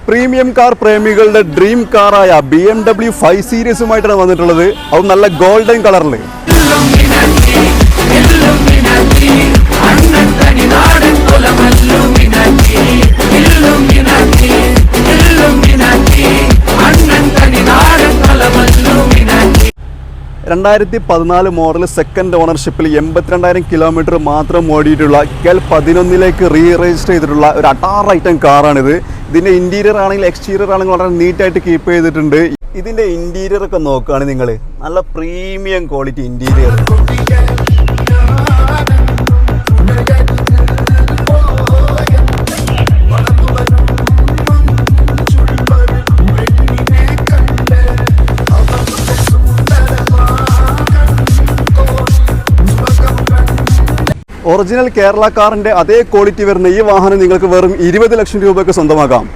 Premium car പ്രേമികളുടെ dream കാറായ BMW 5 സീരീസുമായിട്ടാണ് വന്നിട്ടുള്ളത്. അത് നല്ല ഗോൾഡൻ കളറിൽ. (2014) മോഡൽ സെക്കൻഡ് ഓണർഷിപ്പിൽ 82,000 കിലോമീറ്റർ മാത്രം ഓടിയിട്ടുള്ള KEL 11ലേക്ക് റീ രജിസ്റ്റർ ചെയ്തിട്ടുള്ള ഒരു അട്ടാർ ഐറ്റം കാറാണിത്. ഇതിൻ്റെ ഇൻറ്റീരിയർ ആണെങ്കിലും എക്സ്റ്റീരിയർ ആണെങ്കിലും വളരെ നീറ്റായിട്ട് കീപ്പ് ചെയ്തിട്ടുണ്ട്. ഇതിൻ്റെ ഇൻറ്റീരിയർ ഒക്കെ നോക്കുകയാണെങ്കിൽ നിങ്ങൾ നല്ല premium quality interior. Original Kerala കാറിൻ്റെ അതേ ക്വാളിറ്റി വരുന്ന ഈ വാഹനം നിങ്ങൾക്ക് വെറും 20 ലക്ഷം രൂപയ്ക്ക് സ്വന്തമാക്കാം.